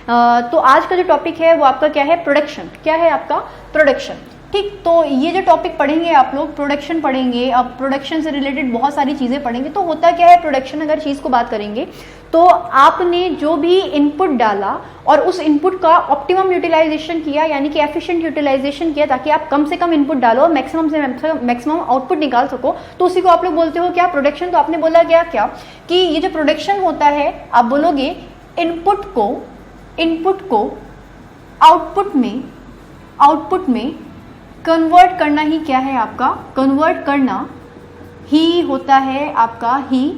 तो आज का जो टॉपिक है वो आपका क्या है, प्रोडक्शन। क्या है आपका, प्रोडक्शन। ठीक, तो ये जो टॉपिक पढ़ेंगे आप लोग, प्रोडक्शन पढ़ेंगे। अब प्रोडक्शन से रिलेटेड बहुत सारी चीज़ें पढ़ेंगे। तो होता क्या है प्रोडक्शन, अगर चीज़ को बात करेंगे तो आपने जो भी इनपुट डाला और उस इनपुट का ऑप्टिमम यूटिलाइजेशन किया, यानी कि एफिशिएंट यूटिलाइजेशन किया, ताकि आप कम से कम इनपुट डालो और मैक्सिमम से मैक्सिमम आउटपुट निकाल सको, तो उसी को आप लोग बोलते हो क्या, प्रोडक्शन। तो आपने बोला क्या कि ये जो प्रोडक्शन होता है, आप बोलोगे इनपुट को आउटपुट में कन्वर्ट करना ही क्या है आपका, कन्वर्ट करना ही होता है आपका, ही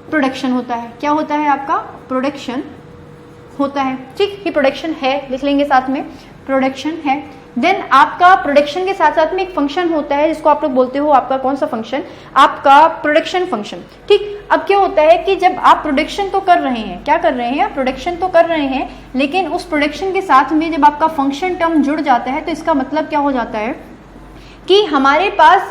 प्रोडक्शन होता है। क्या होता है आपका, प्रोडक्शन होता है। ठीक, ये प्रोडक्शन है, लिख लेंगे साथ में, प्रोडक्शन है। देन आपका प्रोडक्शन के साथ साथ में एक फंक्शन होता है जिसको आप लोग बोलते हो आपका कौन सा फंक्शन, आपका प्रोडक्शन फंक्शन। ठीक, अब क्या होता है कि जब आप प्रोडक्शन तो कर रहे हैं, क्या कर रहे हैं, प्रोडक्शन तो कर रहे हैं, लेकिन उस प्रोडक्शन के साथ में जब आपका फंक्शन टर्म जुड़ जाता है तो इसका मतलब क्या हो जाता है कि हमारे पास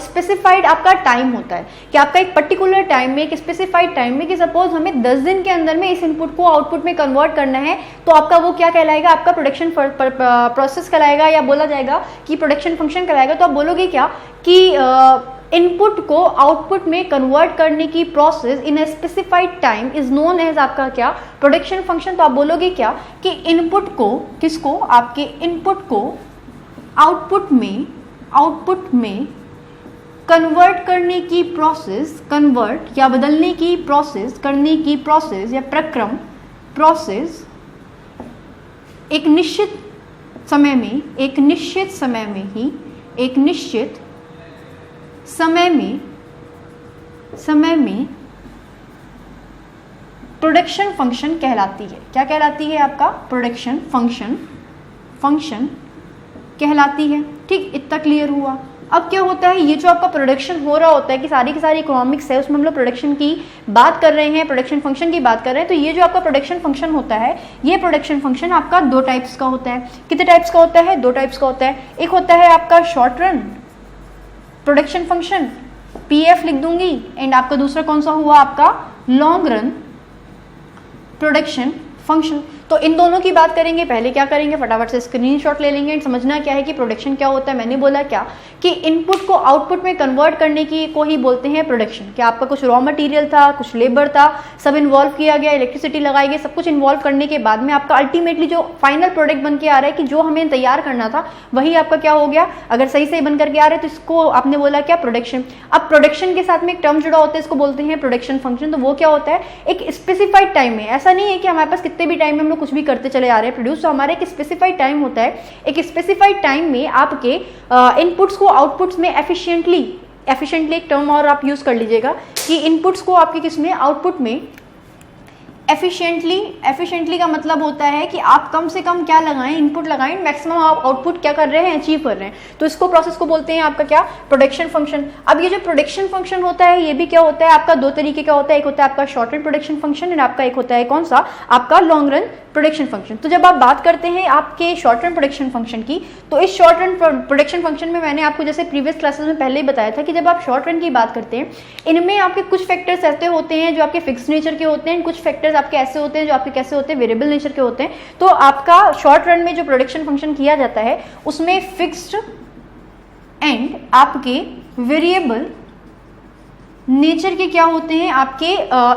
स्पेसिफाइड आपका टाइम होता है, कि आपका एक पर्टिकुलर टाइम में, एक स्पेसिफाइड टाइम में, कि सपोज हमें 10 दिन के अंदर में इस इनपुट को आउटपुट में कन्वर्ट करना है, तो आपका वो क्या कहलाएगा, आपका प्रोडक्शन प्रोसेस कहलाएगा, या बोला जाएगा कि प्रोडक्शन फंक्शन कहलाएगा। तो आप बोलोगे क्या कि इनपुट को आउटपुट में कन्वर्ट करने की process in a specified time is known as आपका क्या, प्रोडक्शन फंक्शन। तो आप बोलोगे क्या कि इनपुट को, किसको, आपके इनपुट को आउटपुट में कन्वर्ट करने की प्रोसेस, कन्वर्ट या बदलने की प्रोसेस, करने की प्रोसेस या प्रक्रम, प्रोसेस एक निश्चित समय में प्रोडक्शन फंक्शन कहलाती है। क्या कहलाती है आपका, प्रोडक्शन फंक्शन कहलाती है। ठीक, इतना क्लियर हुआ। अब क्या होता है, ये जो आपका प्रोडक्शन हो रहा होता है कि सारी की सारी इकोनॉमिक्स है, उसमें हम लोग प्रोडक्शन की बात कर रहे हैं, प्रोडक्शन फंक्शन की बात कर रहे हैं। तो ये जो आपका प्रोडक्शन फंक्शन होता है, ये प्रोडक्शन फंक्शन आपका दो टाइप्स का होता है। कितने टाइप्स का होता है, दो टाइप्स का होता है। एक होता है आपका short run production function, PF लिख दूंगी, एंड आपका दूसरा कौन सा हुआ, आपका लॉन्ग रन प्रोडक्शन फंक्शन। तो इन दोनों की बात करेंगे। पहले क्या करेंगे, फटाफट से स्क्रीनशॉट ले लेंगे। समझना क्या है कि प्रोडक्शन क्या होता है। मैंने बोला क्या कि इनपुट को आउटपुट में कन्वर्ट करने की को ही बोलते हैं प्रोडक्शन। क्या आपका कुछ रॉ मटेरियल था, कुछ लेबर था, सब इन्वॉल्व किया गया, इलेक्ट्रिसिटी लगाई गई, सब कुछ इन्वॉल्व करने के बाद में आपका अल्टीमेटली जो फाइनल प्रोडक्ट बन के आ रहा है, कि जो हमें तैयार करना था वही आपका क्या हो गया, अगर सही सही बन करके आ रहा है तो इसको आपने बोला क्या, प्रोडक्शन। अब प्रोडक्शन के साथ में एक टर्म जुड़ा होता है, इसको बोलते हैं प्रोडक्शन फंक्शन। तो वो क्या होता है, एक स्पेसिफाइड टाइम में, ऐसा नहीं है कि हमारे पास कितने भी टाइम में हम लोग कुछ भी करते चले आ रहे हैं प्रोड्यूस। तो हमारे एक स्पेसिफाइड टाइम होता है, एक स्पेसिफाइड टाइम में आपके इनपुट्स को आउटपुट्स में एफिशिएंटली एक टर्म और आप यूज कर लीजिएगा कि इनपुट्स को आपके किसमें, आउटपुट में एफिशिएंटली का मतलब होता है कि आप कम से कम क्या लगाएं, इनपुट लगाएं, मैक्सिमम आप आउटपुट क्या कर रहे हैं, अचीव कर रहे हैं। तो इसको प्रोसेस को बोलते हैं आपका क्या, प्रोडक्शन फंक्शन। अब ये जो प्रोडक्शन फंक्शन होता है, ये भी क्या होता है आपका, दो तरीके का होता है। एक होता है आपका short run production function, and आपका एक होता है कौन सा, आपका लॉन्ग रन प्रोडक्शन फंक्शन। तो जब आप बात करते हैं आपके शॉर्ट रन प्रोडक्शन फंक्शन की, तो इस शॉर्ट रन प्रोडक्शन फंक्शन में मैंने आपको जैसे प्रीवियस क्लासेस में पहले ही बताया था कि जब आप शॉर्ट रन की बात करते हैं, इनमें आपके कुछ फैक्टर्स ऐसे होते हैं जो आपके फिक्स नेचर के होते हैं, कुछ फैक्टर्स आपके ऐसे होते हैं जो आपके कैसे होते हैं, वेरिएबल नेचर के होते हैं। तो आपका शॉर्ट रन में जो प्रोडक्शन फंक्शन किया जाता है उसमें फिक्स्ड एंड आपके वेरिएबल नेचर के क्या होते हैं, आपके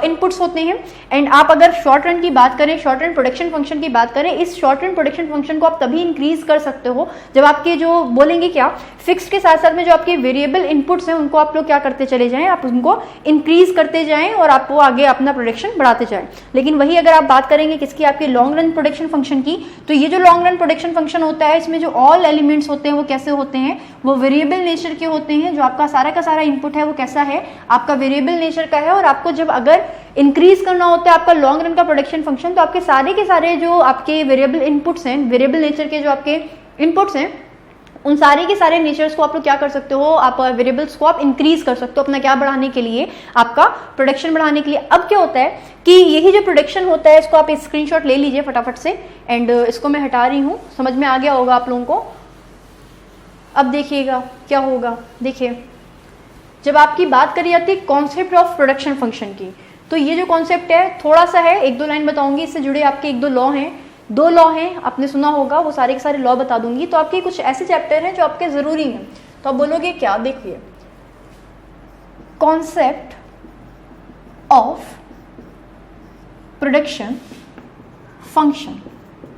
इनपुट्स होते हैं। एंड आप अगर शॉर्ट रन की बात करें, शॉर्ट रन प्रोडक्शन फंक्शन की बात करें, इस शॉर्ट रन प्रोडक्शन फंक्शन को आप तभी इंक्रीज कर सकते हो जब आपके जो बोलेंगे क्या, फिक्स के साथ साथ में जो आपके वेरिएबल इनपुट्स हैं उनको आप लोग क्या करते चले जाएं, आप उनको इंक्रीज करते जाएं और आप वो आगे अपना प्रोडक्शन बढ़ाते जाएं। लेकिन वही अगर आप बात करेंगे किसकी, आपके लॉन्ग रन प्रोडक्शन फंक्शन की, तो ये जो लॉन्ग रन प्रोडक्शन फंक्शन होता है, इसमें जो ऑल एलिमेंट्स होते हैं वो कैसे होते हैं, वो वेरिएबल नेचर के होते हैं। जो आपका सारा का सारा इनपुट है वो कैसा है, आपका वेरिएबल नेचर का है। और आपको जब अगर इंक्रीज करना होता है आपका लॉन्ग रन का प्रोडक्शन फंक्शन, तो आपके सारे के सारे जो आपके वेरिएबल इनपुट्स हैं, वेरिएबल नेचर के जो आपके इनपुट्स हैं, उन सारे के सारे नेचर्स को आप लोग क्या कर सकते हो, आप वेरिएबल्स को आप इंक्रीज कर सकते हो अपना क्या बढ़ाने के लिए, आपका प्रोडक्शन बढ़ाने के लिए। अब क्या होता है कि यही जो प्रोडक्शन होता है, इसको आप स्क्रीनशॉट ले लीजिए फटाफट से, एंड इसको मैं हटा रही हूँ, समझ में आ गया होगा आप लोगों को। अब देखिएगा क्या होगा, देखिए जब आपकी बात करी जाती है कॉन्सेप्ट ऑफ प्रोडक्शन फंक्शन की, तो ये जो कॉन्सेप्ट है थोड़ा सा है, एक दो लाइन बताऊंगी, इससे जुड़े आपके एक दो लॉ हैं 2 लॉ हैं, आपने सुना होगा, वो सारे के सारे लॉ बता दूंगी। तो आपके कुछ ऐसे चैप्टर हैं जो आपके ज़रूरी हैं, तो आप बोलोगे क्या, देखिए कॉन्सेप्ट ऑफ प्रोडक्शन फंक्शन,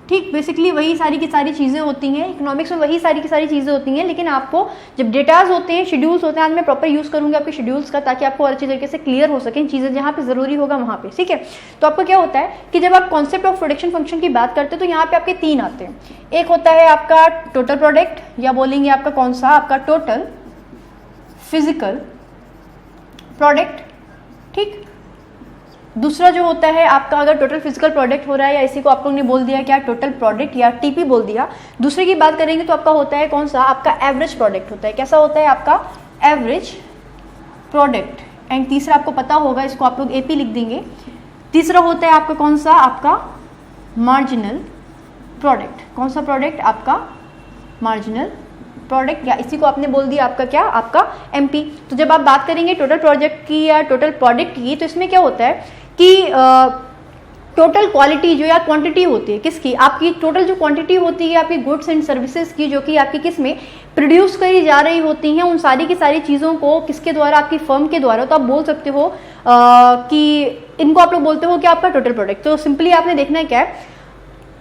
ठीक, बेसिकली वही सारी की सारी चीज़ें होती हैं इकोनॉमिक्स में, वही सारी की सारी चीज़ें होती हैं, लेकिन आपको जब डेटाज होते हैं, शेड्यूल्स होते हैं, आज मैं प्रॉपर यूज़ करूँगी आपके शेड्यूल्स का, ताकि आपको और अच्छी तरीके से क्लियर हो सकें चीज़ें, जहाँ पे ज़रूरी होगा वहाँ पे, ठीक है। तो आपको क्या होता है कि जब आप कॉन्सेप्ट ऑफ प्रोडक्शन फंक्शन की बात करते हैं तो यहाँ पे आपके 3 आते हैं। एक होता है आपका टोटल प्रोडक्ट, या बोलेंगे आपका कौन सा, आपका टोटल फिजिकल प्रोडक्ट, ठीक। दूसरा जो होता है आपका, अगर टोटल फिजिकल प्रोडक्ट हो रहा है, या इसी को आप लोगों ने बोल दिया क्या, टोटल प्रोडक्ट या टीपी बोल दिया। दूसरे की बात करेंगे तो आपका होता है कौन सा, आपका एवरेज प्रोडक्ट होता है। कैसा होता है आपका एवरेज प्रोडक्ट। एंड तीसरा आपको पता होगा, इसको आप लोग एपी लिख देंगे। तीसरा होता है आपका कौन सा, आपका मार्जिनल प्रोडक्ट। कौन सा प्रोडक्ट, आपका मार्जिनल प्रोडक्ट, या इसी को आपने बोल दिया आपका क्या, आपका एमपी। तो जब आप बात करेंगे टोटल प्रोजेक्ट की या टोटल प्रोडक्ट की, तो इसमें क्या होता है कि टोटल क्वालिटी जो या क्वांटिटी होती है किसकी, आपकी टोटल जो क्वांटिटी होती है आपकी गुड्स एंड सर्विसेज की, जो कि आपकी किस में प्रोड्यूस करी जा रही होती हैं, उन सारी की सारी चीज़ों को किसके द्वारा, आपकी फर्म के द्वारा। तो आप बोल सकते हो कि इनको आप लोग बोलते हो कि आपका टोटल प्रोडक्ट। तो सिंपली आपने देखना है क्या है,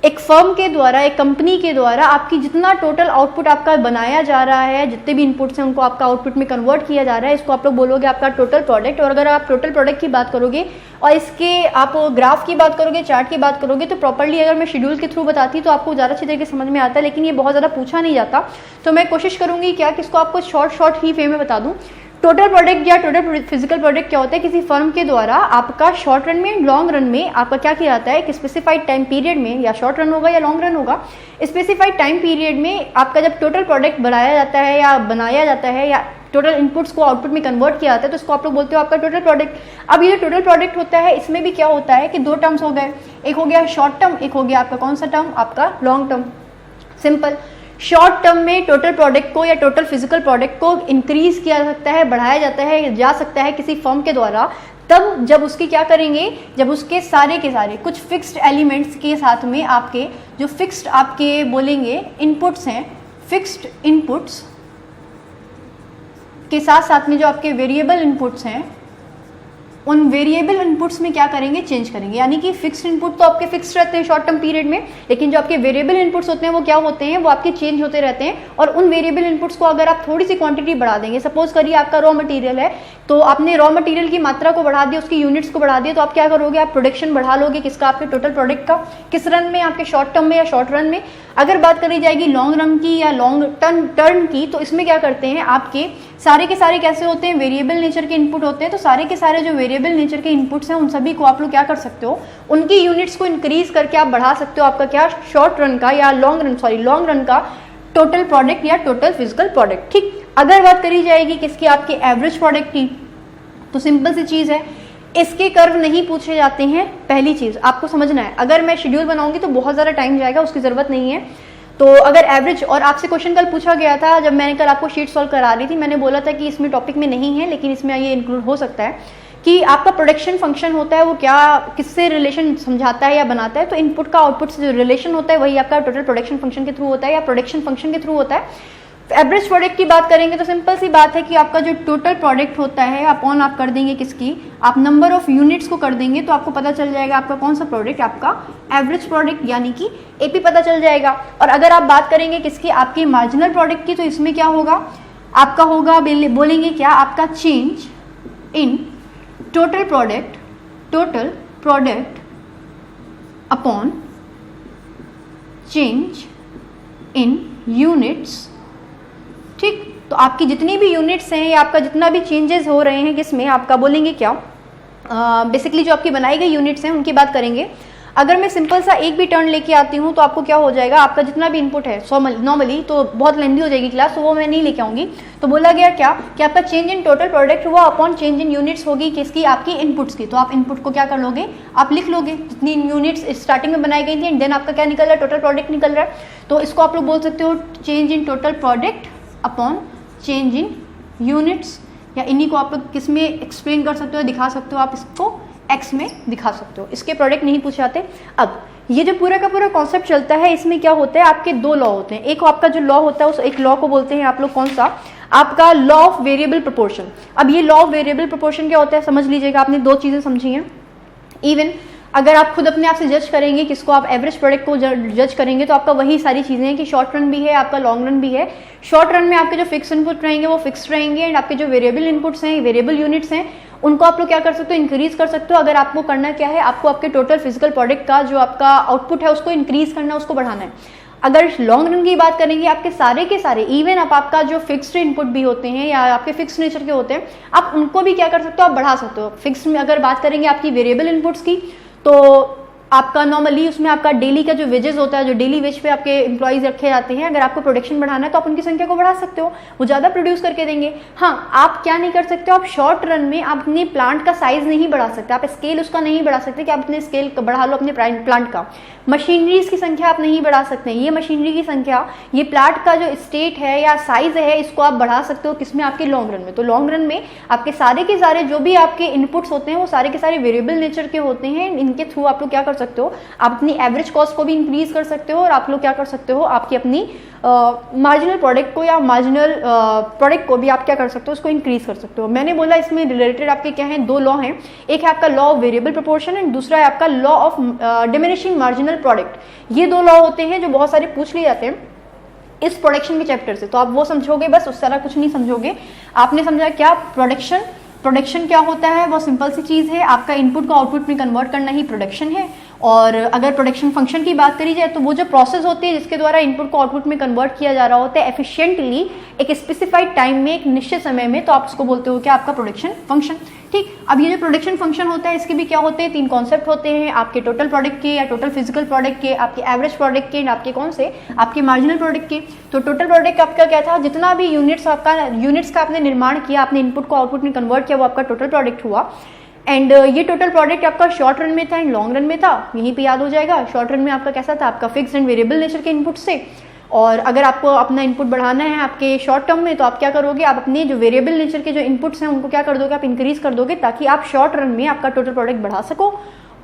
एक फर्म के द्वारा, एक कंपनी के द्वारा आपकी जितना टोटल आउटपुट आपका बनाया जा रहा है, जितने भी इनपुट्स हैं उनको आपका आउटपुट में कन्वर्ट किया जा रहा है, इसको आप लोग बोलोगे आपका टोटल प्रोडक्ट। और अगर आप टोटल प्रोडक्ट की बात करोगे और इसके आप ग्राफ की बात करोगे, चार्ट की बात करोगे, तो प्रॉपर्ली अगर मैं शेड्यूल के थ्रू बताती तो आपको ज़्यादा अच्छी तरीके से समझ में आता है, लेकिन ये बहुत ज़्यादा पूछा नहीं जाता। तो मैं कोशिश करूँगी क्या कि इसको आपको शॉर्ट ही वे में बता दूँ। टोटल प्रोडक्ट या टोटल फिजिकल प्रोडक्ट क्या होता है, किसी फर्म के द्वारा आपका शॉर्ट रन में, लॉन्ग रन में आपका क्या किया जाता है, एक स्पेसिफाइड टाइम पीरियड में, या शॉर्ट रन होगा या लॉन्ग रन होगा, स्पेसिफाइड टाइम पीरियड में आपका जब टोटल प्रोडक्ट बनाया जाता है या बनाया जाता है, या टोटल इनपुट्स को आउटपुट में कन्वर्ट किया जाता है, तो इसको आप लोग बोलते हो आपका टोटल प्रोडक्ट। अब ये जो टोटल प्रोडक्ट होता है, इसमें भी क्या होता है कि 2 टर्म्स हो गए, एक हो गया शॉर्ट टर्म, एक हो गया आपका कौन सा टर्म, आपका long term. Simple, short term में टोटल प्रोडक्ट को या टोटल फिजिकल प्रोडक्ट को इंक्रीज किया जा सकता है, बढ़ाया जाता है, जा सकता है किसी फर्म के द्वारा, तब जब उसकी क्या करेंगे, जब उसके सारे के सारे कुछ फिक्स्ड एलिमेंट्स के साथ में आपके जो फिक्स्ड आपके बोलेंगे इनपुट्स हैं, फिक्स्ड इनपुट्स के साथ साथ में जो आपके वेरिएबल इनपुट्स हैं, उन वेरिएबल इनपुट्स में क्या करेंगे, चेंज करेंगे। यानी कि फिक्स्ड इनपुट तो आपके फिक्स्ड रहते हैं शॉर्ट टर्म पीरियड में, लेकिन जो आपके वेरिएबल इनपुट्स होते हैं वो क्या होते हैं, वो आपके चेंज होते रहते हैं। और उन वेरिएबल इनपुट्स को अगर आप थोड़ी सी क्वांटिटी बढ़ा देंगे, सपोज करिए आपका रॉ मटेरियल है, तो आपने रॉ मटेरियल की मात्रा को बढ़ा दिया, उसकी यूनिट्स को बढ़ा दिया, तो आप क्या करोगे, आप प्रोडक्शन बढ़ा लोगे किसका, आपके टोटल प्रोडक्ट का। किस रन में, आपके शॉर्ट टर्म में या शॉर्ट रन में। अगर बात करी जाएगी लॉन्ग रन की या लॉन्ग टर्म की, तो इसमें क्या करते हैं, आपके सारे के सारे कैसे होते हैं, वेरिएबल नेचर के इनपुट होते हैं। तो सारे के सारे जो वेरिएबल नेचर के इनपुट्स हैं, उन सभी को आप लोग क्या कर सकते हो, उनकी यूनिट्स को इंक्रीज करके आप बढ़ा सकते हो आपका क्या, शॉर्ट रन का या लॉन्ग रन का टोटल प्रोडक्ट या टोटल फिजिकल प्रोडक्ट। ठीक, अगर बात करी जाएगी किसकी, आपके एवरेज प्रोडक्ट की, तो सिंपल सी चीज़ है, इसके कर्व नहीं पूछे जाते हैं। पहली चीज़ आपको समझना है, अगर मैं शेड्यूल बनाऊंगी तो बहुत ज़्यादा टाइम जाएगा, उसकी ज़रूरत नहीं है। तो अगर एवरेज, और आपसे क्वेश्चन कल पूछा गया था जब मैंने कल आपको शीट सॉल्व करा रही थी, मैंने बोला था कि इसमें टॉपिक में नहीं है, लेकिन इसमें ये इंक्लूड हो सकता है कि आपका प्रोडक्शन फंक्शन होता है वो क्या, किससे रिलेशन समझाता है या बनाता है। तो इनपुट का आउटपुट से जो रिलेशन होता है वही आपका टोटल प्रोडक्शन फंक्शन के थ्रू होता है या प्रोडक्शन फंक्शन के थ्रू होता है। एवरेज प्रोडक्ट की बात करेंगे तो सिंपल सी बात है कि आपका जो टोटल प्रोडक्ट होता है अपॉन आप कर देंगे किसकी, आप नंबर ऑफ यूनिट्स को कर देंगे, तो आपको पता चल जाएगा आपका कौन सा प्रोडक्ट, आपका एवरेज प्रोडक्ट यानी कि एपी पता चल जाएगा। और अगर आप बात करेंगे किसकी, आपकी मार्जिनल प्रोडक्ट की, तो इसमें क्या होगा, आपका होगा बोलेंगे क्या, आपका change in total product upon change in units. ठीक, तो आपकी जितनी भी यूनिट्स हैं या आपका जितना भी चेंजेस हो रहे हैं किसमें, आपका बोलेंगे क्या, बेसिकली जो आपकी बनाई गई यूनिट्स हैं उनकी बात करेंगे। अगर मैं सिंपल सा एक भी टर्न लेके आती हूँ तो आपको क्या हो जाएगा, आपका जितना भी इनपुट है नॉर्मली तो बहुत लेंदी हो जाएगी क्लास, तो वो मैं नहीं लेके आऊँगी। तो बोला गया क्या कि आपका चेंज इन टोटल प्रोडक्ट हुआ अपॉन चेंज इन यूनिट्स होगी किसकी, आपकी इनपुट्स की। तो आप इनपुट को क्या कर लोगे, आप लिख लोगे जितनी यूनिट्स स्टार्टिंग में बनाई गई थी, एंड देन आपका क्या निकल रहा है, टोटल प्रोडक्ट निकल रहा है। तो इसको आप लोग बोल सकते हो change in total product upon change in units, या इन्हीं को आप लोग किस में एक्सप्लेन कर सकते हो, दिखा सकते हो, आप इसको एक्स में दिखा सकते हो। इसके प्रोडक्ट नहीं पूछे जाते। अब ये जो पूरा का पूरा कॉन्सेप्ट चलता है, इसमें क्या होता है, आपके दो लॉ होते हैं। एक आपका जो लॉ होता है उस एक लॉ को बोलते हैं आप लोग कौन सा, आपका लॉ ऑफ वेरिएबल प्रोपोर्शन। अब ये लॉ ऑफ वेरिएबल प्रोपोर्शन क्या होता है समझ लीजिएगा, आपने दो चीजें समझी हैं। इवन अगर आप खुद अपने आप से जज करेंगे किसको, आप एवरेज प्रोडक्ट को जज करेंगे तो आपका वही सारी चीजें हैं कि शॉर्ट रन भी है, आपका लॉन्ग रन भी है। शॉर्ट रन में आपके जो फिक्स इनपुट रहेंगे वो फिक्स रहेंगे, एंड आपके जो वेरिएबल इनपुट्स हैं, वेरिएबल यूनिट्स हैं, उनको आप लोग क्या कर सकते हो, इंक्रीज कर सकते हो। अगर आपको करना क्या है, आपको आपके टोटल फिजिकल प्रोडक्ट का जो आपका आउटपुट है उसको इंक्रीज करना है, उसको बढ़ाना है। अगर लॉन्ग रन की बात करेंगे, आपके सारे के सारे इवन आपका जो फिक्स्ड इनपुट भी होते हैं या आपके फिक्स नेचर के होते हैं, आप उनको भी क्या कर सकते हो, आप बढ़ा सकते हो। फिक्स में अगर बात करेंगे आपकी वेरिएबल इनपुट्स की, तो आपका नॉर्मली उसमें आपका डेली का जो वेजेस होता है, जो डेली वेज पे आपके एम्प्लॉइज रखे जाते हैं, अगर आपको प्रोडक्शन बढ़ाना है तो आप उनकी संख्या को बढ़ा सकते हो, वो ज़्यादा प्रोड्यूस करके देंगे। हाँ, आप क्या नहीं कर सकते हो, आप शॉर्ट रन में आप अपने प्लांट का साइज नहीं बढ़ा सकते, आप स्केल उसका नहीं बढ़ा सकते कि आप अपने स्केल बढ़ा लो अपने प्लांट का। मशीनरीज की संख्या आप नहीं बढ़ा सकते, ये मशीनरी की संख्या, ये प्लांट का जो स्टेट है या साइज है, इसको आप बढ़ा सकते हो किसमें, आपके लॉन्ग रन में। तो लॉन्ग रन में आपके सारे के सारे जो भी आपके इनपुट्स होते हैं वो सारे के सारे वेरिएबल नेचर के होते हैं। इनके थ्रू आप लोग क्या कर सकते हो, आप अपनी एवरेज कॉस्ट को भी इंक्रीज कर सकते हो, और आप लोग क्या कर सकते हो, आपकी अपनी मार्जिनल प्रोडक्ट को या मार्जिनल प्रोडक्ट को भी आप क्या कर सकते हो, उसको इंक्रीज कर सकते हो। मैंने बोला इसमें रिलेटेड आपके क्या हैं, दो लॉ हैं। एक है आपका law of variable proportion and दूसरा है आपका law of diminishing marginal product. ये दो लॉ होते हैं जो बहुत सारे पूछ लिए जाते हैं इस प्रोडक्शन के चैप्टर से, तो आप वो समझोगे बस, उस तरह कुछ नहीं समझोगे। आपने समझा क्या प्रोडक्शन क्या होता है, वो सिंपल सी चीज़ है, आपका इनपुट को आउटपुट में कन्वर्ट करना ही प्रोडक्शन है। और अगर प्रोडक्शन फंक्शन की बात करी जाए तो वो जो प्रोसेस होती है जिसके द्वारा इनपुट को आउटपुट में कन्वर्ट किया जा रहा होता है एफिशिएंटली एक स्पेसिफाइड टाइम में, एक निश्चित समय में, तो आप उसको बोलते हो क्या, आपका प्रोडक्शन फंक्शन। ठीक, अब ये जो प्रोडक्शन फंक्शन होता है इसके भी क्या होते हैं, तीन कॉन्सेप्ट होते हैं, आपके टोटल प्रोडक्ट के या टोटल फिजिकल प्रोडक्ट के, आपके एवरेज प्रोडक्ट के, आपके कौन से, आपके मार्जिनल प्रोडक्ट के। तो टोटल प्रोडक्ट आपका क्या था, जितना भी यूनिट्स का आपने निर्माण किया, आपने इनपुट को आउटपुट में कन्वर्ट किया, वो आपका टोटल प्रोडक्ट हुआ। एंड ये टोटल प्रोडक्ट आपका शॉर्ट रन में था एंड लॉन्ग रन में था, यहीं पे याद हो जाएगा। शॉर्ट रन में आपका कैसा था, आपका फिक्स एंड वेरिएबल नेचर के इनपुट से, और अगर आपको अपना इनपुट बढ़ाना है आपके शॉर्ट टर्म में तो आप क्या करोगे, आप अपने जो वेरिएबल नेचर के जो इनपुट्स हैं उनको क्या कर दोगे, आप इंक्रीज कर दोगे ताकि आप शॉर्ट रन में आपका टोटल प्रोडक्ट बढ़ा सको।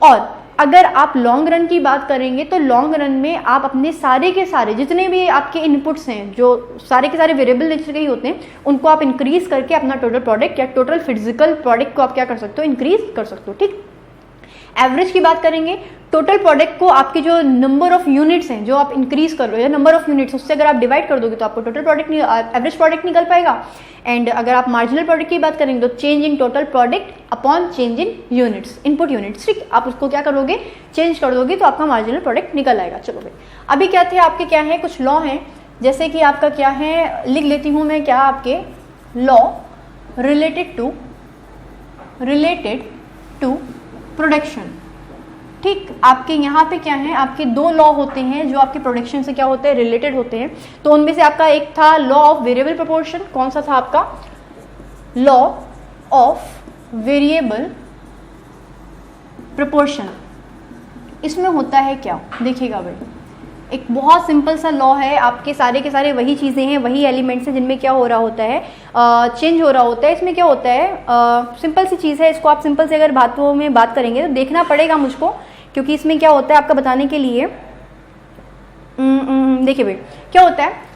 और अगर आप लॉन्ग रन की बात करेंगे तो लॉन्ग रन में आप अपने सारे के सारे जितने भी आपके इनपुट्स हैं, जो सारे के सारे वेरिएबल नेचर के ही होते हैं, उनको आप इंक्रीज करके अपना टोटल प्रोडक्ट या टोटल फिजिकल प्रोडक्ट को आप क्या कर सकते हो, इंक्रीज कर सकते हो। ठीक, एवरेज की बात करेंगे, टोटल प्रोडक्ट को आपके जो नंबर ऑफ यूनिट्स हैं जो आप इंक्रीज कर रहे हो, नंबर ऑफ यूनिट्स उससे अगर आप डिवाइड कर दोगे तो आपको टोटल प्रोडक्ट एवरेज प्रोडक्ट निकल पाएगा। एंड अगर आप मार्जिनल प्रोडक्ट की बात करेंगे तो change in total product upon change in units, input units. ठीक, आप उसको क्या करोगे, चेंज कर दोगे तो आपका मार्जिनल प्रोडक्ट निकल आएगा। चलो भाई, अभी क्या थे आपके, क्या है, कुछ लॉ हैं, जैसे कि आपका क्या है, लिख लेती हूँ मैं, क्या आपके लॉ रिलेटेड टू प्रोडक्शन। ठीक, आपके यहाँ पे क्या है, आपके दो लॉ होते हैं जो आपके प्रोडक्शन से क्या होते हैं, रिलेटेड होते हैं। तो उनमें से आपका एक था लॉ ऑफ वेरिएबल प्रोपोर्शन, कौन सा था आपका, लॉ ऑफ वेरिएबल प्रोपोर्शन। इसमें होता है क्या, देखिएगा भाई, एक बहुत सिंपल सा लॉ है, आपके सारे के सारे वही चीज़ें हैं, वही एलिमेंट्स हैं जिनमें क्या हो रहा होता है, चेंज हो रहा होता है। इसमें क्या होता है, सिंपल सी चीज़ है, इसको आप सिंपल से अगर बातों में बात करेंगे तो देखना पड़ेगा मुझको, क्योंकि इसमें क्या होता है आपका बताने के लिए। देखिए भाई, क्या होता है,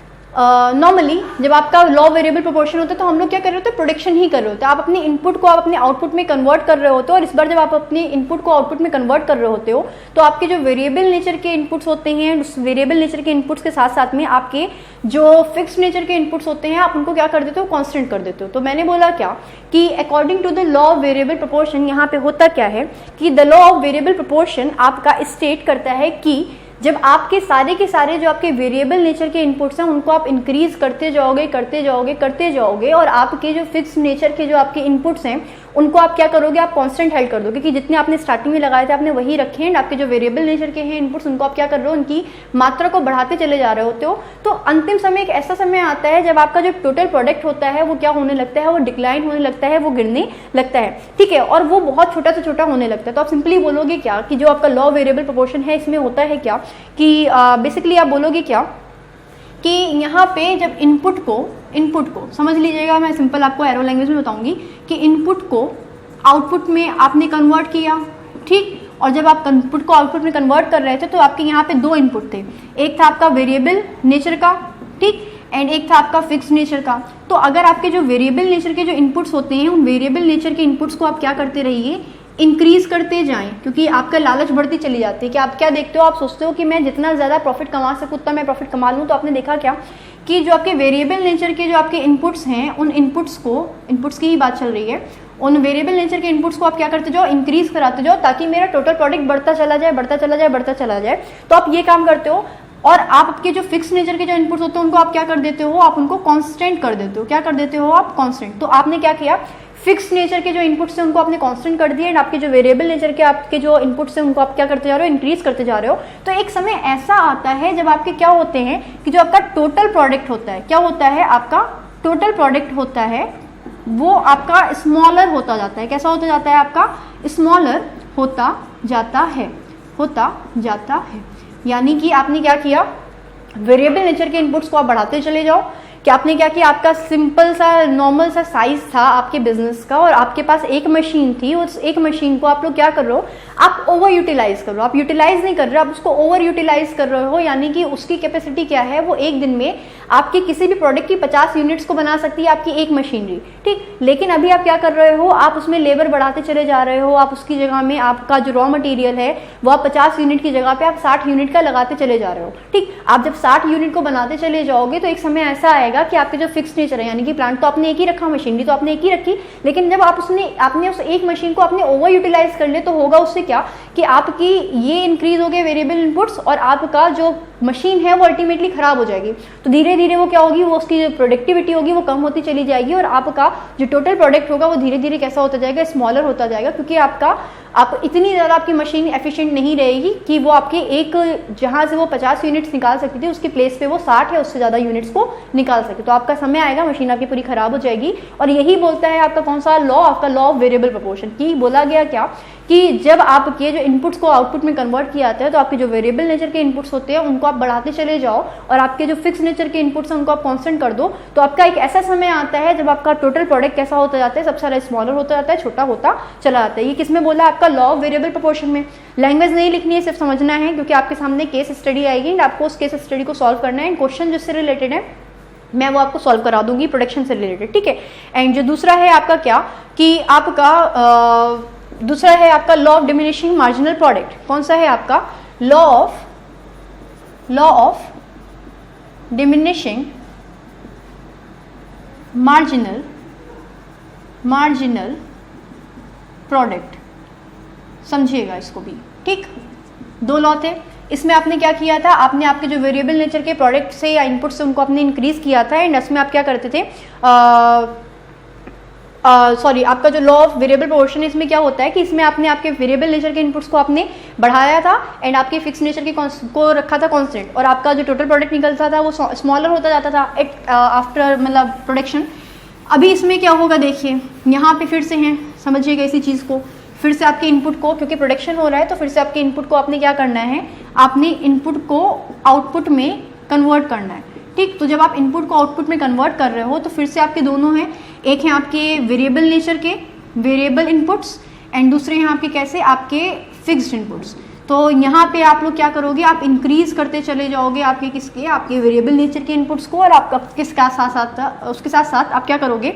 नॉर्मली जब आपका लॉ वेरिएबल प्रोपोर्शन होता है तो हम लोग क्या कर रहे होते हैं, प्रोडक्शन ही कर रहे होते हैं। आप अपने इनपुट को आप अपने आउटपुट में कन्वर्ट कर रहे होते हो, और इस बार जब आप अपने इनपुट को आउटपुट में कन्वर्ट कर रहे होते हो तो आपके जो वेरिएबल नेचर के इनपुट्स होते हैं, उस वेरिएबल नेचर के इनपुट्स के साथ साथ में आपके जो फिक्स नेचर के इनपुट्स होते हैं आप उनको क्या कर देते हो, कॉन्स्टेंट कर देते हो। तो मैंने बोला क्या कि according to the law of variable proportion, यहाँ पे होता क्या है कि the law of variable proportion आपका स्टेट करता है कि जब आपके सारे के सारे जो आपके वेरिएबल नेचर के इनपुट्स हैं उनको आप इंक्रीज करते जाओगे और आपके जो फिक्स नेचर के जो आपके इनपुट्स हैं उनको आप क्या करोगे, आप कांस्टेंट हेल्ड कर दोगे कि जितने आपने स्टार्टिंग में लगाए थे आपने वही रखे हैं। आपके जो वेरिएबल नेचर के हैं इनपुट्स उनको आप क्या कर रहे हो, उनकी मात्रा को बढ़ाते चले जा रहे होते हो। तो अंतिम समय एक ऐसा समय आता है जब आपका जो टोटल प्रोडक्ट होता है वो क्या होने लगता है, वो डिक्लाइन होने लगता है, वो गिरने लगता है। ठीक है, और वो बहुत छोटा से छोटा होने लगता है। तो आप सिंपली बोलोगे क्या कि जो आपका लॉ वेरिएबल प्रोपोर्शन है इसमें होता है क्या कि बेसिकली आप बोलोगे क्या कि यहाँ पे जब इनपुट को समझ लीजिएगा, मैं सिंपल आपको एरो लैंग्वेज में बताऊंगी कि इनपुट को आउटपुट में आपने कन्वर्ट किया, ठीक, और जब आप इनपुट को आउटपुट में कन्वर्ट कर रहे थे तो आपके यहाँ पे दो इनपुट थे, एक था आपका वेरिएबल नेचर का, ठीक, एंड एक था आपका फिक्स नेचर का। तो अगर आपके जो वेरिएबल नेचर के जो इनपुट्स होते हैं उन वेरिएबल नेचर के इनपुट्स को आप क्या करते रहिए, इंक्रीज करते जाएं, क्योंकि आपका लालच बढ़ती चली जाती है कि आप क्या देखते हो, आप सोचते हो कि मैं जितना ज़्यादा प्रॉफिट कमा सकूँ उतना मैं प्रॉफिट कमा लूँ। तो आपने देखा क्या कि जो आपके वेरिएबल नेचर के जो आपके इनपुट्स हैं उन इनपुट्स की ही बात चल रही है, उन वेरिएबल नेचर के इनपुट्स को आप क्या करते जाओ, इंक्रीज कराते जाओ ताकि मेरा टोटल प्रोडक्ट बढ़ता चला जाए। तो आप ये काम करते हो और आप आपके जो फिक्स नेचर के जो इनपुट्स होते हैं उनको आप क्या कर देते हो, आप उनको कांस्टेंट कर देते हो। क्या कर देते हो आप, कांस्टेंट। तो आपने क्या किया, फिक्स नेचर के जो इनपुट्स हैं उनको आपने कांस्टेंट कर दिया एंड आपके जो वेरिएबल नेचर के आपके जो इनपुट्स हैं उनको आप क्या करते जा रहे हो, इंक्रीज करते जा रहे हो। तो एक समय ऐसा आता है जब आपके क्या होते हैं कि जो आपका टोटल प्रोडक्ट होता है, क्या होता है, आपका टोटल प्रोडक्ट होता है वो आपका स्मॉलर होता जाता है। कैसा होता जाता है, आपका स्मॉलर होता जाता है। यानी कि आपने क्या किया, वेरिएबल नेचर के इनपुट्स को आप बढ़ाते चले जाओ कि आपने क्या किया, आपका सिंपल सा नॉर्मल सा साइज था आपके बिजनेस का और आपके पास एक मशीन थी, उस एक मशीन को आप लोग क्या कर रहे हो, आप ओवर यूटिलाइज कर रहे हो। आप यूटिलाइज नहीं कर रहे हो, आप उसको ओवर यूटिलाइज कर रहे हो। यानी कि उसकी कैपेसिटी क्या है, वो एक दिन में आपके किसी भी प्रोडक्ट की 50 यूनिट्स को बना सकती है आपकी एक मशीनरी, ठीक। लेकिन अभी आप क्या कर रहे हो, आप उसमें लेबर बढ़ाते चले जा रहे हो, आप उसकी जगह में आपका जो रॉ मटेरियल है वो आप 50 यूनिट की जगह पे आप 60 यूनिट का लगाते चले जा रहे हो, ठीक। आप जब 60 यूनिट को बनाते चले जाओगे तो एक समय ऐसा आएगा कि आपके जो फिक्स नेचर है, यानी कि प्लांट तो आपने एक ही रखा, मशीनरी तो आपने एक ही रखी, लेकिन जब आपने उस एक मशीन को आपने ओवर यूटिलाइज कर लिया तो होगा उससे क्या कि आपकी ये इंक्रीज हो गए वेरिएबल इनपुट्स और आपका जो मशीन है वो अल्टीमेटली खराब हो जाएगी। तो धीरे धीरे वो क्या होगी, वो उसकी जो प्रोडक्टिविटी होगी वो कम होती चली जाएगी और आपका जो टोटल प्रोडक्ट होगा वो धीरे धीरे कैसा होता जाएगा, स्मॉलर होता जाएगा, क्योंकि आप इतनी ज़्यादा आपकी मशीन एफिशिएंट नहीं रहेगी कि वो आपके एक जहाँ से वो 50 यूनिट्स निकाल सकती थी उसकी प्लेस पे वो 60 या उससे ज़्यादा यूनिट्स को निकाल सके। तो आपका समय आएगा, मशीन आपकी पूरी खराब हो जाएगी। और यही बोलता है आपका कौन सा लॉ, आपका लॉ ऑफ वेरिएबल प्रोपोर्शन। की बोला गया क्या कि जब आपके जो इनपुट्स को आउटपुट में कन्वर्ट किया जाता है तो आपके जो वेरिएबल नेचर के इनपुट्स होते हैं उनको आप बढ़ाते चले जाओ और आपके जो फिक्स नेचर के इनपुट्स हैं उनको आप कांस्टेंट कर दो। तो आपका एक ऐसा समय आता है जब आपका टोटल प्रोडक्ट कैसा होता जाता है, सबसे सारा स्मॉलर होता जाता है, छोटा होता चला जाता है। ये किसमें बोला, आपका लॉ ऑफ वेरिएबल प्रोपोर्शन में। लैंग्वेज नहीं लिखनी है, सिर्फ समझना है, क्योंकि आपके सामने केस स्टडी आएगी एंड आपको उस केस स्टडी को सॉल्व करना है। क्वेश्चन जिससे रिलेटेड है मैं वो आपको सॉल्व करा दूंगी प्रोडक्शन से रिलेटेड, ठीक है। एंड जो दूसरा है आपका क्या कि आपका दूसरा है आपका law of diminishing marginal product. कौन सा है आपका, law of diminishing marginal product. समझिएगा इसको भी, ठीक। दो लॉ थे, इसमें आपने क्या किया था, आपने आपके जो वेरिएबल नेचर के प्रोडक्ट से या इनपुट से उनको आपने इंक्रीज किया था एंड इसमें आप क्या करते थे, आपका जो लॉ ऑफ वेरिएबल प्रोपोर्शन है इसमें क्या होता है कि इसमें आपने आपके वेरिएबल नेचर के इनपुट्स को आपने बढ़ाया था एंड आपके फिक्स नेचर के को रखा था कांस्टेंट और आपका जो टोटल प्रोडक्ट निकलता था वो स्मॉलर होता जाता था आफ्टर मतलब प्रोडक्शन। अभी इसमें क्या होगा, देखिए यहाँ पे फिर से हैं, समझिएगा इसी चीज़ को। फिर से आपके इनपुट को, क्योंकि प्रोडक्शन हो रहा है तो फिर से आपके इनपुट को आपने क्या करना है, आपने इनपुट को आउटपुट में कन्वर्ट करना है, ठीक। तो जब आप इनपुट को आउटपुट में कन्वर्ट कर रहे हो तो फिर से आपके दोनों हैं, एक है आपके वेरिएबल नेचर के वेरिएबल इनपुट्स एंड दूसरे हैं आपके कैसे, आपके फिक्स्ड इनपुट्स। तो यहाँ पे आप लोग क्या करोगे, आप इंक्रीज करते चले जाओगे आपके किसके, आपके वेरिएबल नेचर के इनपुट्स को और आप किसका उसके साथ साथ आप क्या करोगे,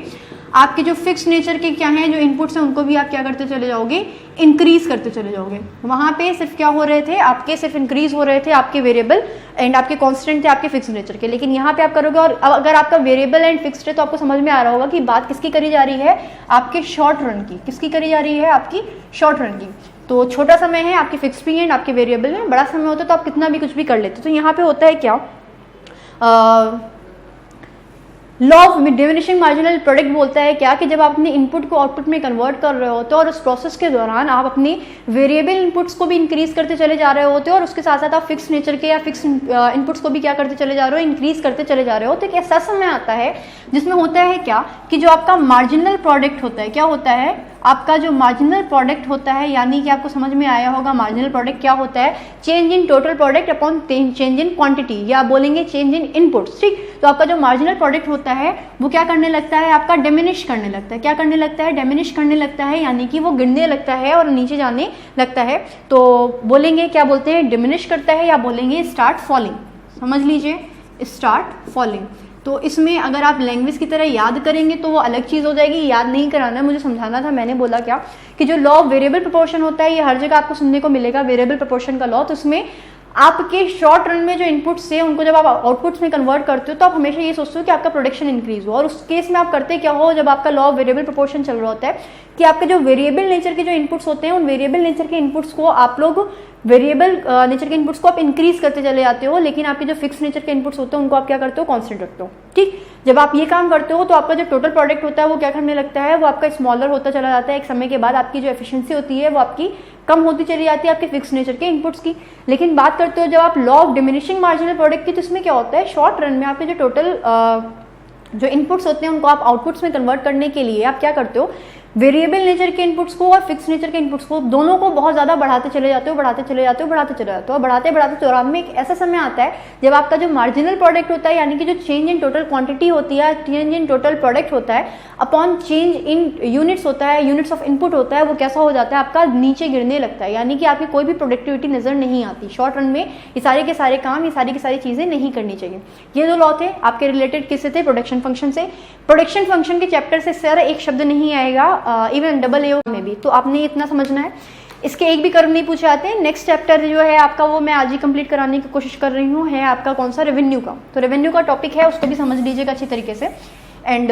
आपके जो फिक्स नेचर के क्या हैं जो इनपुट्स हैं उनको भी आप क्या करते चले जाओगे, इंक्रीज करते चले जाओगे। वहाँ पे सिर्फ क्या हो रहे थे, आपके सिर्फ इंक्रीज हो रहे थे आपके वेरिएबल एंड आपके कांस्टेंट थे आपके फिक्स नेचर के, लेकिन यहाँ पे आप करोगे। और अब अगर आपका वेरिएबल एंड फिक्स्ड है तो आपको समझ में आ रहा होगा कि बात किसकी करी जा रही है, आपके शॉर्ट रन की। किसकी करी जा रही है, आपकी शॉर्ट रन की। तो छोटा समय है आपके फिक्स भी एंड आपके वेरिएबल में, बड़ा समय होता है तो आप कितना भी कुछ भी कर लेते। तो यहाँ पे होता है क्या, law of diminishing marginal product बोलता है क्या कि जब आप अपने इनपुट को आउटपुट में कन्वर्ट कर रहे होते हो और उस प्रोसेस के दौरान आप अपने वेरिएबल इनपुट्स को भी इंक्रीज करते चले जा रहे होते हो और उसके साथ साथ आप फिक्स नेचर के या फिक्स इनपुट्स को भी क्या करते चले जा रहे हो, इंक्रीज करते चले जा रहे हो। तो एक ऐसा समय आता है जिसमें होता है क्या कि जो आपका मार्जिनल प्रोडक्ट होता है, क्या होता है, आपका जो मार्जिनल प्रोडक्ट होता है, यानी कि आपको समझ में आया होगा मार्जिनल प्रोडक्ट क्या होता है, change in total product upon change in quantity, या बोलेंगे चेंज इन इनपुट्स, ठीक। तो आपका जो मार्जिनल प्रोडक्ट होता है वो क्या करने लगता है, आपका डिमिनिश करने लगता है। क्या करने लगता है, डिमिनिश करने लगता है, यानी कि वो गिरने लगता है और नीचे जाने लगता है। तो बोलेंगे क्या बोलते हैं, डिमिनिश करता है, या बोलेंगे स्टार्ट फॉलिंग। समझ लीजिए, स्टार्ट फॉलिंग। तो इसमें अगर आप लैंग्वेज की तरह याद करेंगे तो वो अलग चीज़ हो जाएगी, याद नहीं कराना है, मुझे समझाना था। मैंने बोला क्या कि जो लॉ ऑफ वेरिएबल प्रोपोर्शन होता है ये हर जगह आपको सुनने को मिलेगा, वेरिएबल प्रोपोर्शन का लॉ। तो इसमें आपके शॉर्ट रन में जो इनपुट्स है उनको जब आप आउटपुट्स में कन्वर्ट करते हो तो आप हमेशा ये सोचते हो कि आपका प्रोडक्शन इंक्रीज हो, और उस केस में आप करते क्या हो, जब आपका लॉ ऑफ वेरिएबल प्रोपोर्शन चल रहा होता है कि आपके जो वेरिएबल नेचर के जो इनपुट्स होते हैं उन वेरिएबल नेचर के इनपुट्स को आप लोग वेरिएबल नेचर के इनपुट्स को आप इंक्रीज करते चले जाते हो, लेकिन आपके जो फिक्स नेचर के इनपुट्स होते हैं उनको आप क्या करते हो, कांस्टेंट रखते हो, ठीक। जब आप ये काम करते हो तो आपका जो टोटल प्रोडक्ट होता है वो क्या करने लगता है, वो आपका स्मॉलर होता चला जाता है। एक समय के बाद आपकी जो एफिशिएंसी होती है वो आपकी कम होती चली जाती है आपके फिक्स नेचर के इनपुट्स की। लेकिन बात करते हो जब आप law of diminishing marginal product की, तो इसमें क्या होता है, शॉर्ट रन में आपके जो टोटल जो इनपुट्स होते हैं उनको आप आउटपुट्स में कन्वर्ट करने के लिए आप क्या करते हो, वेरिएबल नेचर के इनपुट्स को और फिक्स नेचर के इनपुट्स को दोनों को बहुत ज्यादा बढ़ाते चले जाते हो, बढ़ाते चले जाते हो, बढ़ाते चले जाते हो। बढ़ाते बढ़ाते दौरान में एक ऐसा समय आता है जब आपका जो मार्जिनल प्रोडक्ट होता है, यानी कि जो चेंज इन टोटल क्वांटिटी होती है, चेंज इन टोटल प्रोडक्ट होता है अपॉन चेंज इन यूनिट्स होता है, यूनिट्स ऑफ इनपुट होता है, वो कैसा हो जाता है, आपका नीचे गिरने लगता है। यानी कि आपकी कोई भी प्रोडक्टिविटी नजर नहीं आती। शॉर्ट रन में ये सारे के सारे काम, ये सारी की सारी चीजें नहीं करनी चाहिए। ये दो लॉ थे आपके रिलेटेड किससे थे, प्रोडक्शन फंक्शन से। प्रोडक्शन फंक्शन के चैप्टर से सर एक शब्द नहीं आएगा, इवन डबल ए में भी, तो आपने इतना समझना है। इसके एक भी कर्व नहीं पूछे आते हैं। नेक्स्ट चैप्टर जो है आपका वो मैं आज ही कंप्लीट कराने की कोशिश कर रही हूँ, है आपका कौन सा, रेवेन्यू का। तो रेवेन्यू का टॉपिक है, उसको भी समझ लीजिएगा अच्छी तरीके से। एंड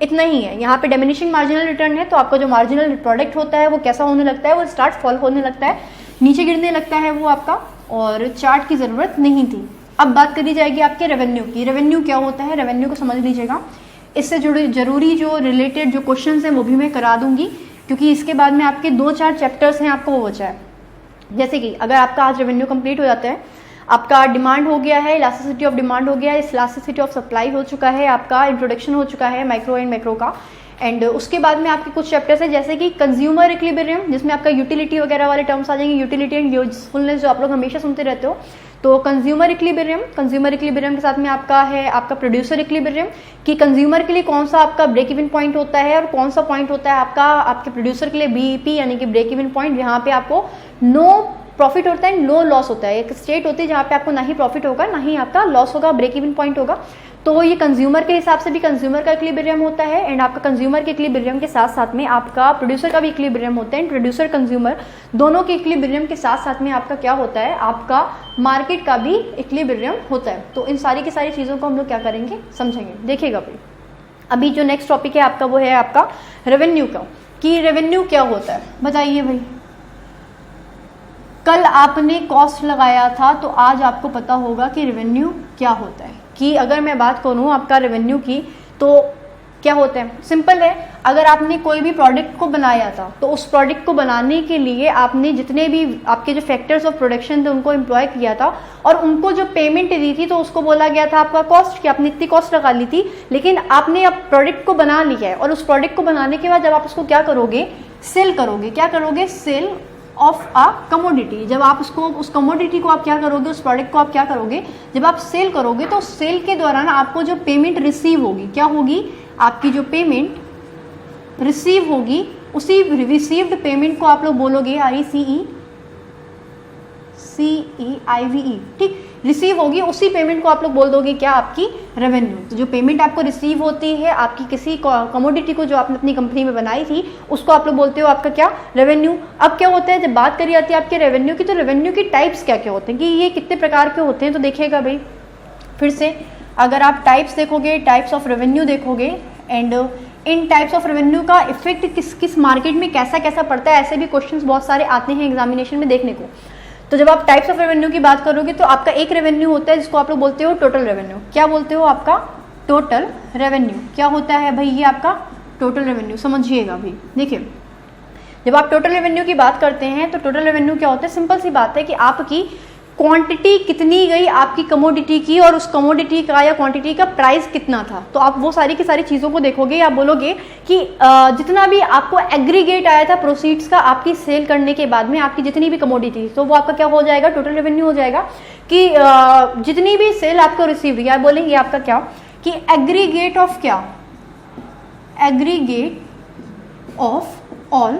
इतना ही है। यहाँ पे डिमिनिशिंग मार्जिनल रिटर्न है, तो आपका जो मार्जिनल प्रोडक्ट होता है वो कैसा होने लगता है, वो स्टार्ट फॉल होने लगता है, नीचे गिरने लगता है वो आपका, और चार्ट की जरूरत नहीं थी। अब बात करी जाएगी आपके रेवेन्यू की। रेवेन्यू क्या होता है, रेवेन्यू को समझ लीजिएगा। इससे जुड़े जरूरी जो रिलेटेड जो क्वेश्चन हैं वो भी मैं करा दूंगी, क्योंकि इसके बाद में आपके 2-4 चैप्टर्स हैं आपको वो बचा है। जैसे कि अगर आपका आज रेवेन्यू कंप्लीट हो जाता है, आपका डिमांड हो गया है, इलास्टिसिटी ऑफ डिमांड हो गया है, इलास्टिसिटी ऑफ सप्लाई हो चुका है, आपका इंट्रोडक्शन हो चुका है माइक्रो एंड मैक्रो का। एंड उसके बाद में आपके कुछ चैप्टर्स हैं जैसे कि कंज्यूमर इक्विलिब्रियम, जिसमें आपका यूटिलिटी वगैरह वाले टर्म्स आ जाएंगे, यूटिलिटी एंड यूजफुलनेस जो आप लोग हमेशा सुनते रहते हो। तो कंज्यूमर इक्विलिब्रियम के साथ में आपका है आपका प्रोड्यूसर इक्विलिब्रियम, कि कंज्यूमर के लिए कौन सा आपका ब्रेक इवन पॉइंट होता है और कौन सा पॉइंट होता है आपका आपके प्रोड्यूसर के लिए बीईपी, यानी कि ब्रेक इवन पॉइंट, जहाँ पे आपको नो प्रॉफिट होता है, नो लॉस होता है। एक स्टेट होती है जहाँ पे आपको ना ही प्रॉफिट होगा ना ही आपका लॉस होगा, ब्रेक इवन पॉइंट होगा। तो ये कंज्यूमर के हिसाब से भी कंज्यूमर का इक्विलिब्रियम होता है, एंड आपका कंज्यूमर के इक्विलिब्रियम के साथ साथ में आपका प्रोड्यूसर का भी इक्विलिब्रियम होता है। प्रोड्यूसर कंज्यूमर दोनों के इक्विलिब्रियम के साथ साथ में आपका क्या होता है, आपका मार्केट का भी इक्विलिब्रियम होता है। तो इन सारी की सारी चीज़ों को हम लोग क्या करेंगे, समझेंगे, देखिएगा भाई। अभी जो नेक्स्ट टॉपिक है आपका वो है आपका रेवेन्यू का, कि रेवेन्यू क्या होता है, बताइए भाई। कल आपने कॉस्ट लगाया था तो आज आपको पता होगा कि रेवेन्यू क्या होता है। कि अगर मैं बात करूं आपका रेवेन्यू की, तो क्या होता है, सिंपल है। अगर आपने कोई भी प्रोडक्ट को बनाया था तो उस प्रोडक्ट को बनाने के लिए आपने जितने भी आपके जो फैक्टर्स ऑफ प्रोडक्शन थे उनको एम्प्लॉय किया था, और उनको जो पेमेंट दी थी तो उसको बोला गया था आपका कॉस्ट, कि आपने इतनी कॉस्ट लगा ली थी। लेकिन आपने अब प्रोडक्ट को बना लिया है, और उस प्रोडक्ट को बनाने के बाद जब आप उसको क्या करोगे, सेल करोगे। क्या करोगे, सेल ऑफ अ कमोडिटी। जब आप उसको उस कमोडिटी को आप क्या करोगे, उस प्रोडक्ट को आप क्या करोगे, जब आप सेल करोगे तो सेल के दौरान आपको जो पेमेंट रिसीव होगी, क्या होगी, आपकी जो पेमेंट रिसीव होगी, उसी रिसीव्ड पेमेंट को आप लोग बोलोगे RECEIVE, ठीक, रिसीव होगी, उसी पेमेंट को आप लोग बोल दोगे क्या, आपकी रेवेन्यू। तो जो पेमेंट आपको रिसीव होती है आपकी किसी कमोडिटी को जो आपने अपनी कंपनी में बनाई थी, उसको आप लोग बोलते हो आपका क्या, रेवेन्यू। अब क्या होता है, जब बात करी जाती है आपके रेवेन्यू की, तो रेवेन्यू की टाइप्स क्या क्या होते हैं, कि ये कितने प्रकार के होते हैं। तो देखिएगा भाई, फिर से अगर आप टाइप्स देखोगे, टाइप्स ऑफ रेवेन्यू देखोगे, and in types of revenue का इफेक्ट किस किस मार्केट में कैसा कैसा पड़ता है, ऐसे भी क्वेश्चंस बहुत सारे आते हैं एग्जामिनेशन में देखने को। तो जब आप टाइप्स ऑफ रेवेन्यू की बात करोगे तो आपका एक रेवेन्यू होता है जिसको आप लोग बोलते हो टोटल रेवेन्यू। क्या बोलते हो, आपका टोटल रेवेन्यू। क्या होता है भाई, ये आपका टोटल रेवेन्यू, समझिएगा भाई। देखिए, जब आप टोटल रेवेन्यू की बात करते हैं तो टोटल रेवेन्यू क्या होता है, सिंपल सी बात है कि आपकी क्वांटिटी कितनी गई आपकी कमोडिटी की और उस कमोडिटी का या क्वांटिटी का प्राइस कितना था। तो आप वो सारी की सारी चीज़ों को देखोगे, आप बोलोगे कि जितना भी आपको एग्रीगेट आया था प्रोसीड्स का आपकी सेल करने के बाद में, आपकी जितनी भी कमोडिटी, तो वो आपका क्या हो जाएगा, टोटल रेवेन्यू हो जाएगा। कि जितनी भी सेल आपको रिसीव हुई, आप बोलेंगे आपका क्या कि एग्रीगेट ऑफ क्या, एग्रीगेट ऑफ ऑल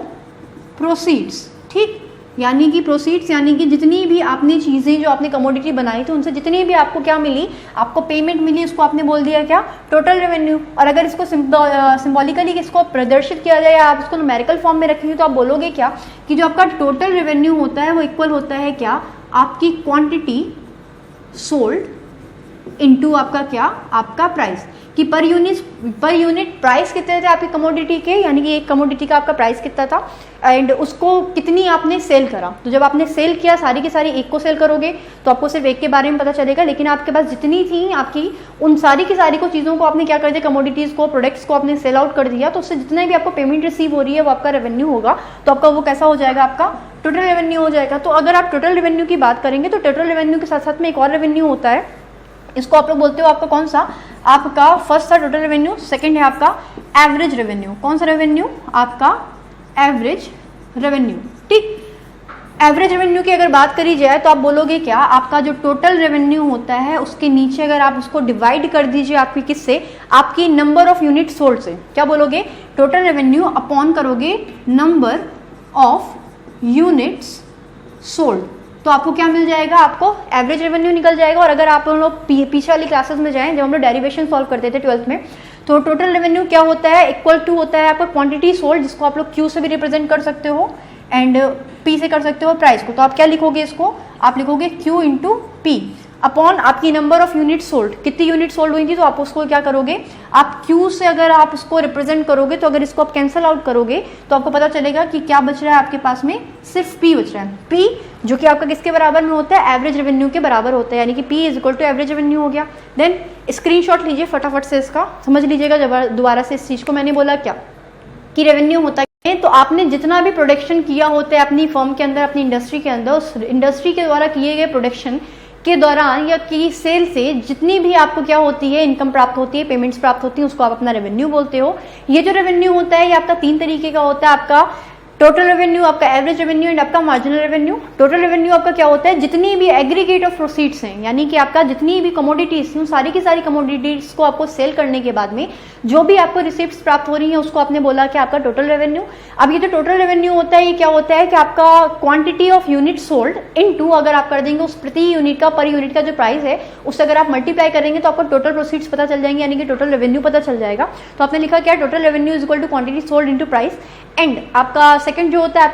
प्रोसीड्स, ठीक। यानी कि प्रोसीड्स यानी कि जितनी भी आपने चीज़ें जो आपने कमोडिटी बनाई थी उनसे जितनी भी आपको क्या मिली, आपको पेमेंट मिली, उसको आपने बोल दिया क्या, टोटल रेवेन्यू। और अगर इसको सिंबॉलिकली इसको प्रदर्शित किया जाए, आप इसको न्यूमेरिकल फॉर्म में रखेंगे तो आप बोलोगे क्या कि जो आपका टोटल रेवेन्यू होता है वो इक्वल होता है क्या, आपकी क्वांटिटी सोल्ड इनटू आपका क्या, आपका प्राइस। कि पर यूनिट प्राइस कितने थे आपकी कमोडिटी के, यानी कि एक कमोडिटी का आपका प्राइस कितना था एंड उसको कितनी आपने सेल करा। तो जब आपने सेल किया सारी की सारी एक को सेल करोगे तो आपको सिर्फ एक के बारे में पता चलेगा, लेकिन आपके पास जितनी थी आपकी उन सारी की सारी को चीज़ों को आपने क्या कर दिया, कमोडिटीज़ को, प्रोडक्ट्स को आपने सेल आउट कर दिया, तो उससे जितना भी आपको पेमेंट रिसीव हो रही है वो आपका रेवेन्यू होगा। तो आपका वो कैसा हो जाएगा, आपका टोटल रेवेन्यू हो जाएगा। तो अगर आप टोटल रेवेन्यू की बात करेंगे तो टोटल रेवेन्यू के साथ साथ में एक और रेवेन्यू होता है, इसको आप लोग बोलते हो आपका कौन सा, आपका फर्स्ट था टोटल रेवेन्यू, सेकंड है आपका एवरेज रेवेन्यू। कौन सा रेवेन्यू, आपका एवरेज रेवेन्यू, ठीक। एवरेज रेवेन्यू की अगर बात करी जाए तो आप बोलोगे क्या, आपका जो टोटल रेवेन्यू होता है उसके नीचे अगर आप उसको डिवाइड कर दीजिए आपकी किससे, आपकी नंबर ऑफ यूनिट सोल्ड से, क्या बोलोगे, टोटल रेवेन्यू अपॉन करोगे नंबर ऑफ यूनिट्स सोल्ड, तो आपको क्या मिल जाएगा, आपको एवरेज रेवेन्यू निकल जाएगा। और अगर आप लोग पीछे वाली क्लासेस में जाएं जब हम लोग डेरिवेशन सॉल्व करते थे 12th में, तो टोटल रेवेन्यू क्या होता है, इक्वल टू होता है आपका क्वांटिटी सोल्ड, जिसको आप लोग क्यू से भी रिप्रेजेंट कर सकते हो एंड पी से कर सकते हो प्राइस को। तो आप क्या लिखोगे, इसको आप लिखोगे क्यू इंटू पी अपॉन आपकी नंबर ऑफ यूनिट सोल्ड, कितनी यूनिट सोल्ड हुई थी, तो आप उसको क्या करोगे, आप क्यू से अगर आप उसको रिप्रेजेंट करोगे तो अगर इसको आप कैंसिल आउट करोगे तो आपको पता चलेगा कि क्या बच रहा है आपके पास में, सिर्फ पी बच रहा है। पी जो कि आपका किसके बराबर में होता है, एवरेज रेवेन्यू के बराबर होता है, यानी कि P is equal to average revenue हो गया। देन स्क्रीनशॉट लीजिए फटाफट से, इसका समझ लीजिएगा दोबारा से इस चीज को। मैंने बोला क्या कि रेवेन्यू होता है, तो आपने जितना भी प्रोडक्शन किया होता है अपनी फर्म के अंदर, अपनी इंडस्ट्री के अंदर, उस इंडस्ट्री के द्वारा किए गए प्रोडक्शन के दौरान या की सेल से जितनी भी आपको क्या होती है, इनकम प्राप्त होती है, पेमेंट्स प्राप्त होती है, उसको आप अपना रेवेन्यू बोलते हो। ये जो रेवेन्यू होता है ये आपका 3 तरीके का होता है, आपका टोटल रेवेन्यू, आपका एवरेज रेवेन्यू एंड आपका मार्जिनल रेवेन्यू। टोटल रेवेन्यू आपका क्या होता है, जितनी भी एग्रीगेट ऑफ प्रोसीड्स हैं, यानी कि आपका जितनी भी कमोडिटीज, सारी की सारी कमोडिटीज को आपको सेल करने के बाद में जो भी आपको रिसिप्ट्स प्राप्त हो रही है उसको आपने बोला कि आपका टोटल रेवेन्यू। अब ये जो टोटल रेवेन्यू होता है ये क्या होता है कि आपका quantity of unit sold into अगर आप कर देंगे उस प्रति यूनिट का, पर यूनिट का जो प्राइस है उससे अगर आप मल्टीप्लाई करेंगे तो आपको टोटल प्रोसीड्स पता चल जाएंगे, यानी कि टोटल रेवेन्यू पता चल जाएगा। तो आपने लिखा क्या, total revenue is equal to quantity sold into price. And आपका सेकंड जो होता है